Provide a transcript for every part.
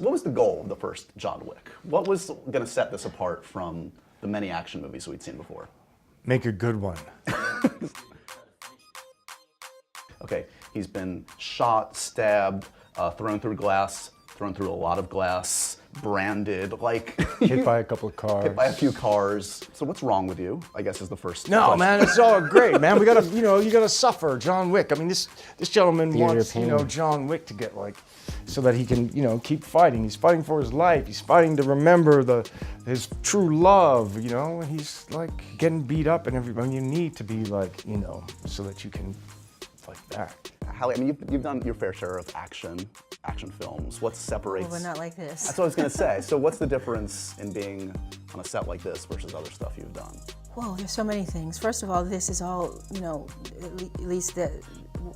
What was the goal of the first John Wick? What was going to set this apart from the many action movies we'd seen before? Make a good one. Okay, he's been shot, stabbed, thrown through glass, thrown through a lot of glass, branded, like... Hit by a couple of cars. Hit by a few cars. So what's wrong with you, I guess is the first No, question. man, it's all great, man. We gotta, you gotta suffer. John Wick. I mean, this gentleman wants, John Wick to get so that he can, keep fighting. He's fighting for his life. He's fighting to remember his true love, He's like getting beat up and everybody. You need to be like, so that you can fight back. Holly, I mean, you've done your fair share of action films. What separates... Well, but not like this. That's what I was going to say. So what's the difference in being on a set like this versus other stuff you've done? Whoa, there's so many things. First of all, this is all, at least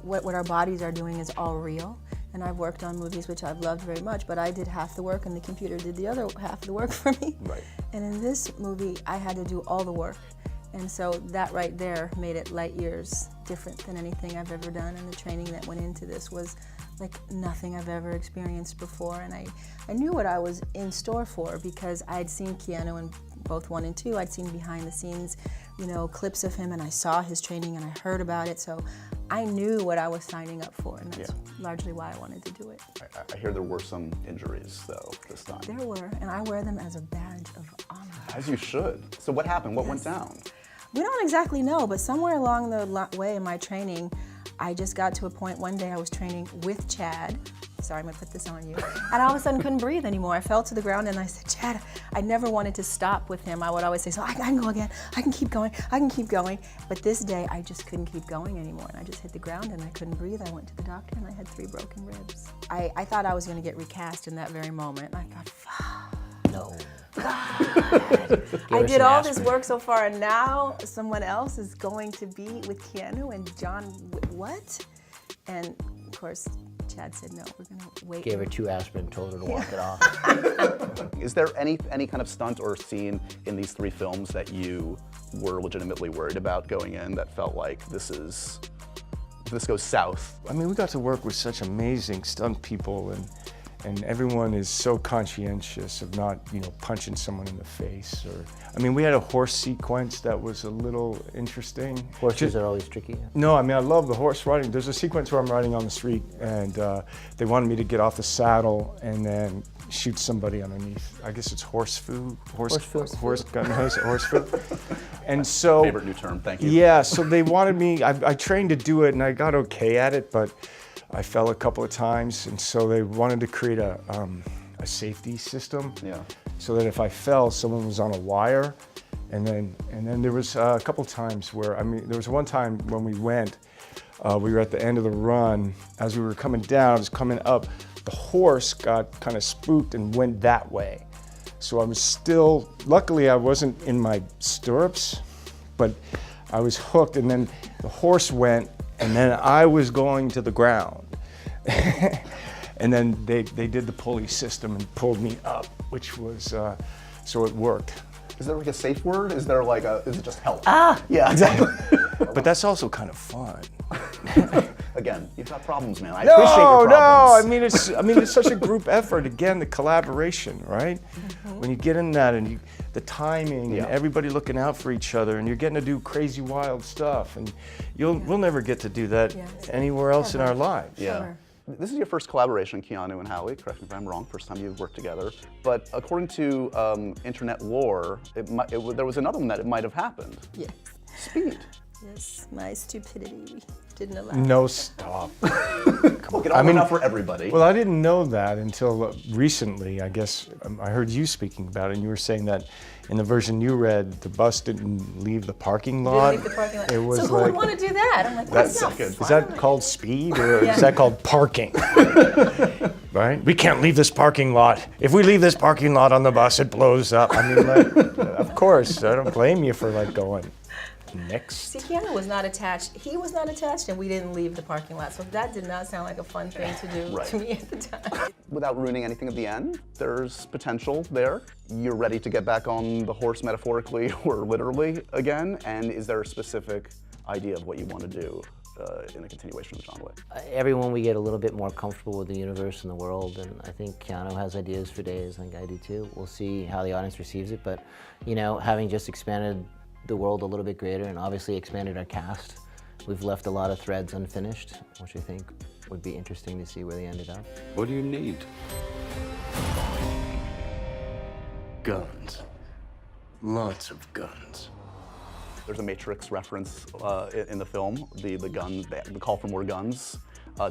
what our bodies are doing is all real. And I've worked on movies which I've loved very much, but I did half the work and the computer did the other half of the work for me. Right. And in this movie, I had to do all the work. And so that right there made it light years different than anything I've ever done. And the training that went into this was like nothing I've ever experienced before. And I knew what I was in store for because I'd seen Keanu in both 1 and 2. I'd seen behind the scenes, clips of him, and I saw his training and I heard about it. So I knew what I was signing up for, and that's largely why I wanted to do it. I hear there were some injuries, though, this time. There were, and I wear them as a badge of honor. As you should. So what happened? What went down? We don't exactly know, but somewhere along the way in my training, I just got to a point one day I was training with Chad. Sorry, I'm gonna put this on you. And I all of a sudden couldn't breathe anymore. I fell to the ground and I said, Chad, I never wanted to stop with him. I would always say, so I can go again, I can keep going, I can keep going. But this day, I just couldn't keep going anymore. And I just hit the ground and I couldn't breathe. I went to the doctor and I had 3 broken ribs. I thought I was gonna get recast in that very moment. And I thought, fuck. No. I did all this work so far, and now someone else is going to be with Keanu and John. What? And of course, Chad said no. We're gonna wait. Gave her 2 aspirin, told her to walk it off. Is there any kind of stunt or scene in these 3 films that you were legitimately worried about going in that felt like if this goes south? I mean, we got to work with such amazing stunt people, and everyone is so conscientious of not, punching someone in the face. I mean, we had a horse sequence that was a little interesting. Horses are always tricky. No, I mean, I love the horse riding. There's a sequence where I'm riding on the street, and they wanted me to get off the saddle and then shoot somebody underneath. I guess it's horse food. Horse food. And so... Favorite new term, thank you. Yeah, so they wanted me, I trained to do it, and I got okay at it, but I fell a couple of times, and so they wanted to create a safety system, so that if I fell, someone was on a wire, and then there was a couple of times where there was one time when we went, we were at the end of the run. As we were coming down, I was coming up, the horse got kind of spooked and went that way, so I was still. Luckily, I wasn't in my stirrups, but I was hooked, and then the horse went. And then I was going to the ground. And then they did the pulley system and pulled me up, which was, so it worked. Is there like a safe word? Is it just help? Ah! Yeah, exactly. But that's also kind of fun. Again, you've got problems, man. I appreciate your problems. I mean, it's such a group effort. Again, the collaboration, right? Mm-hmm. When you get in that and the timing and everybody looking out for each other, and you're getting to do crazy, wild stuff, and we'll never get to do that anywhere else in our lives. Yeah. Sure. This is your first collaboration, Keanu and Holly. Correct me if I'm wrong. First time you've worked together. But according to internet lore, there was another one that it might have happened. Yes. Speed. Yes, my stupidity didn't allow. No, stop. Look, it all went out for everybody. Well, I didn't know that until recently. I guess I heard you speaking about it, and you were saying that in the version you read, the bus didn't leave the parking lot. Didn't leave the parking lot. It was so who would want to do that? I'm like, that's not fun. Is that called speed, or is that called parking? Right? We can't leave this parking lot. If we leave this parking lot on the bus, it blows up. I mean, of course, I don't blame you for going. Next. See, Keanu was not attached. He was not attached, and we didn't leave the parking lot. So that did not sound like a fun thing to do to me at the time. Without ruining anything at the end, there's potential there. You're ready to get back on the horse metaphorically or literally again? And is there a specific idea of what you want to do in a continuation of John Wick? Everyone, we get a little bit more comfortable with the universe and the world, and I think Keanu has ideas for days. I think I do too. We'll see how the audience receives it, but you know, having just expanded the world a little bit greater and obviously expanded our cast, we've left a lot of threads unfinished, which I think would be interesting to see where they ended up. What do you need? Guns. Lots of guns. There's a Matrix reference in the film, the guns, the call for more guns.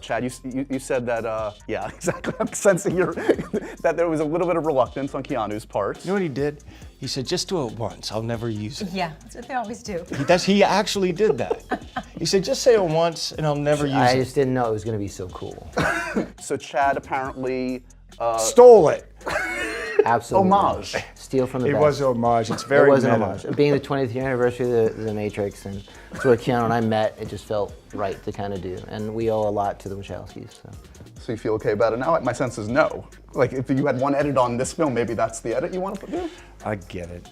Chad, you said that, yeah, exactly. I'm sensing that there was a little bit of reluctance on Keanu's part. You know what he did? He said, just do it once, I'll never use it. Yeah, that's what they always do. He actually did that. He said, just say it once and I'll never use it. I just didn't know it was going to be so cool. So Chad apparently... stole it. Absolutely. Homage. Steal from the It best. was an homage. It's very It was an meta. homage. Being the 20th year anniversary of the Matrix, and it's where Keanu and I met, it just felt right to kind of do. And we owe a lot to the Wachowskis. So you feel okay about it now? My sense is no. Like if you had one edit on this film, maybe that's the edit you want to do? I get it.